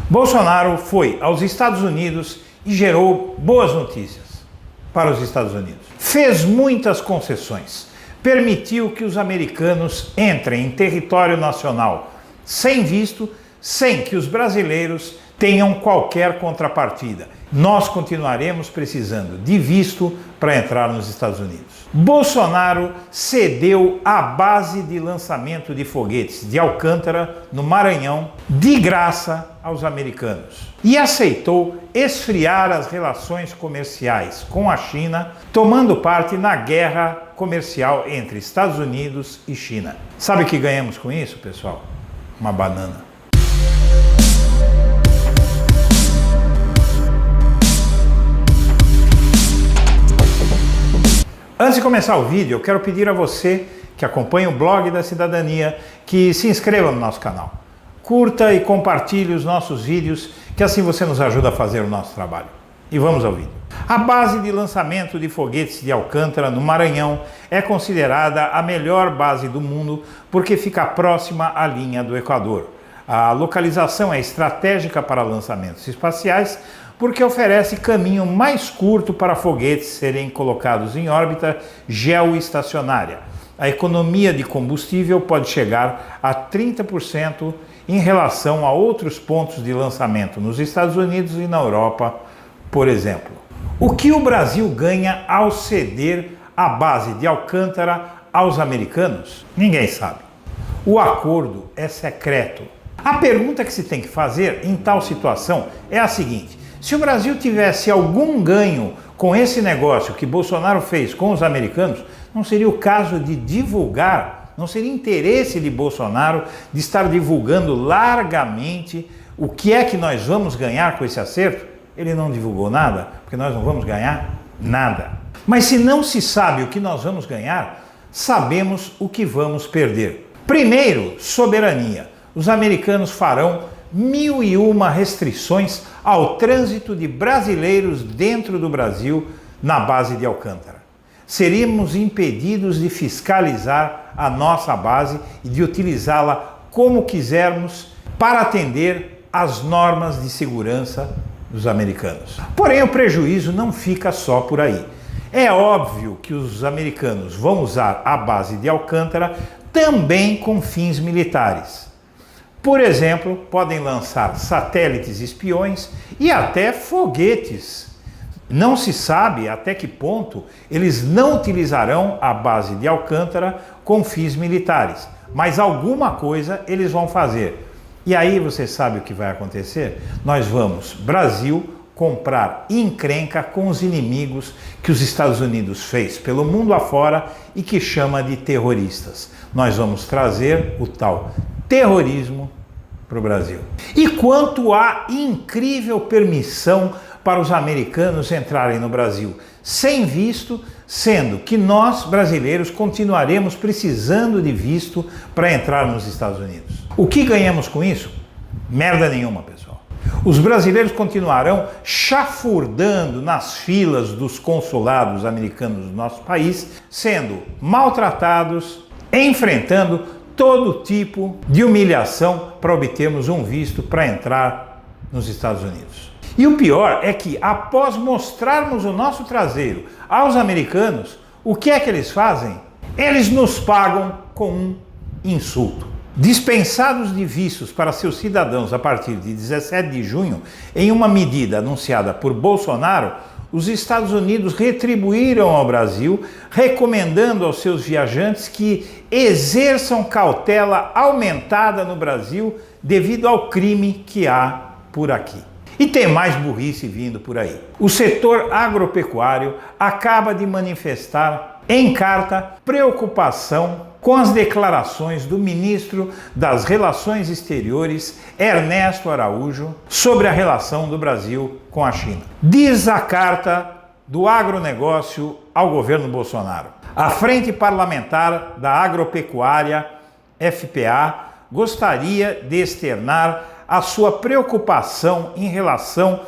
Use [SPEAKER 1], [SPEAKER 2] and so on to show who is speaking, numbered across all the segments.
[SPEAKER 1] Bolsonaro foi aos Estados Unidos e gerou boas notícias para os Estados Unidos. Fez muitas concessões, permitiu que os americanos entrem em território nacional sem visto, sem que os brasileiros tenham qualquer contrapartida. Nós continuaremos precisando de visto para entrar nos Estados Unidos. Bolsonaro cedeu a base de lançamento de foguetes de Alcântara, no Maranhão, de graça aos americanos. E aceitou esfriar as relações comerciais com a China, tomando parte na guerra comercial entre Estados Unidos e China. Sabe o que ganhamos com isso, pessoal? Uma banana. Antes de começar o vídeo, eu quero pedir a você que acompanha o blog da Cidadania que se inscreva no nosso canal. Curta e compartilhe os nossos vídeos, que assim você nos ajuda a fazer o nosso trabalho. E vamos ao vídeo. A base de lançamento de foguetes de Alcântara, no Maranhão, é considerada a melhor base do mundo porque fica próxima à linha do Equador. A localização é estratégica para lançamentos espaciais, porque oferece caminho mais curto para foguetes serem colocados em órbita geoestacionária. A economia de combustível pode chegar a 30% em relação a outros pontos de lançamento nos Estados Unidos e na Europa, por exemplo. O que o Brasil ganha ao ceder a base de Alcântara aos americanos? Ninguém sabe. O acordo é secreto. A pergunta que se tem que fazer em tal situação é a seguinte: se o Brasil tivesse algum ganho com esse negócio que Bolsonaro fez com os americanos, não seria o caso de divulgar, não seria interesse de Bolsonaro de estar divulgando largamente o que é que nós vamos ganhar com esse acerto? Ele não divulgou nada, porque nós não vamos ganhar nada. Mas se não se sabe o que nós vamos ganhar, sabemos o que vamos perder. Primeiro, soberania. Os americanos farão 1001 restrições ao trânsito de brasileiros dentro do Brasil na base de Alcântara. Seríamos impedidos de fiscalizar a nossa base e de utilizá-la como quisermos para atender às normas de segurança dos americanos. Porém, o prejuízo não fica só por aí. É óbvio que os americanos vão usar a base de Alcântara também com fins militares. Por exemplo, podem lançar satélites espiões e até foguetes. Não se sabe até que ponto eles não utilizarão a base de Alcântara com fins militares, mas alguma coisa eles vão fazer. E aí você sabe o que vai acontecer? Nós vamos, Brasil, comprar encrenca com os inimigos que os Estados Unidos fez pelo mundo afora e que chama de terroristas. Nós vamos trazer o tal terrorismo para o Brasil. E quanto à incrível permissão para os americanos entrarem no Brasil sem visto, sendo que nós, brasileiros, continuaremos precisando de visto para entrar nos Estados Unidos. O que ganhamos com isso? Merda nenhuma, pessoal. Os brasileiros continuarão chafurdando nas filas dos consulados americanos do nosso país, sendo maltratados, enfrentando todo tipo de humilhação para obtermos um visto para entrar nos Estados Unidos. E o pior é que, após mostrarmos o nosso traseiro aos americanos, o que é que eles fazem? Eles nos pagam com um insulto. Dispensados de vistos para seus cidadãos a partir de 17 de junho, em uma medida anunciada por Bolsonaro, os Estados Unidos retribuíram ao Brasil, recomendando aos seus viajantes que exerçam cautela aumentada no Brasil devido ao crime que há por aqui. E tem mais burrice vindo por aí. O setor agropecuário acaba de manifestar em carta preocupação com as declarações do ministro das Relações Exteriores, Ernesto Araújo, sobre a relação do Brasil com a China. Diz a carta do agronegócio ao governo Bolsonaro: a Frente Parlamentar da Agropecuária, FPA, gostaria de externar a sua preocupação em relação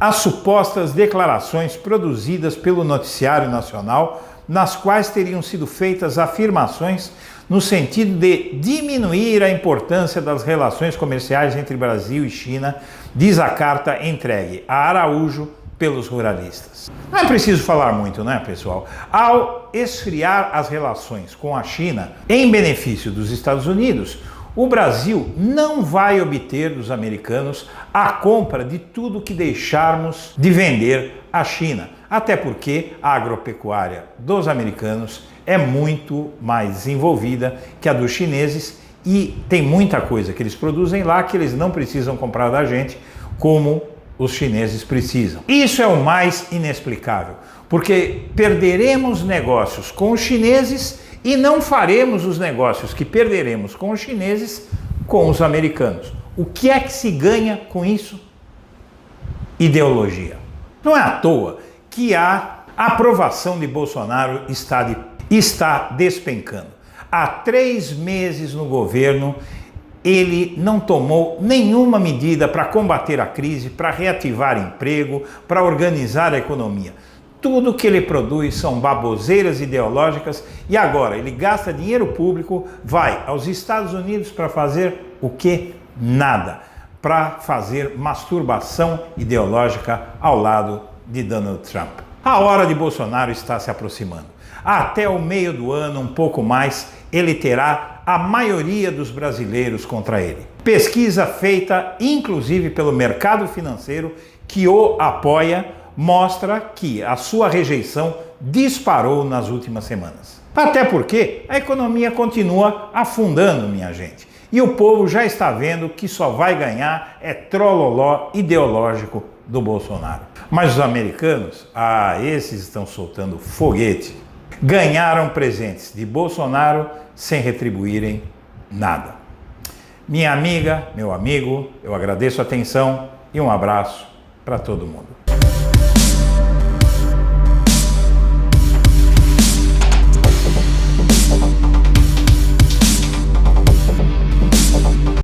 [SPEAKER 1] às supostas declarações produzidas pelo Noticiário Nacional, nas quais teriam sido feitas afirmações no sentido de diminuir a importância das relações comerciais entre Brasil e China, diz a carta entregue a Araújo pelos ruralistas. Não é preciso falar muito, né, pessoal? Ao esfriar as relações com a China em benefício dos Estados Unidos, o Brasil não vai obter dos americanos a compra de tudo que deixarmos de vender à China, até porque a agropecuária dos americanos é muito mais desenvolvida que a dos chineses e tem muita coisa que eles produzem lá que eles não precisam comprar da gente, como os chineses precisam. Isso é o mais inexplicável, porque perderemos negócios com os chineses e não faremos os negócios que perderemos com os chineses com os americanos. O que é que se ganha com isso? Ideologia. Não é à toa que a aprovação de Bolsonaro está despencando. Há 3 meses no governo, ele não tomou nenhuma medida para combater a crise, para reativar emprego, para organizar a economia. Tudo que ele produz são baboseiras ideológicas e agora ele gasta dinheiro público, vai aos Estados Unidos para fazer o quê? Nada. Para fazer masturbação ideológica ao lado de Donald Trump. A hora de Bolsonaro está se aproximando. Até o meio do ano, um pouco mais, ele terá a maioria dos brasileiros contra ele. Pesquisa feita inclusive pelo mercado financeiro que o apoia mostra que a sua rejeição disparou nas últimas semanas. Até porque a economia continua afundando, minha gente. E o povo já está vendo que só vai ganhar trololó ideológico do Bolsonaro. Mas os americanos, esses estão soltando foguete. Ganharam presentes de Bolsonaro sem retribuírem nada. Minha amiga, meu amigo, eu agradeço a atenção e um abraço para todo mundo.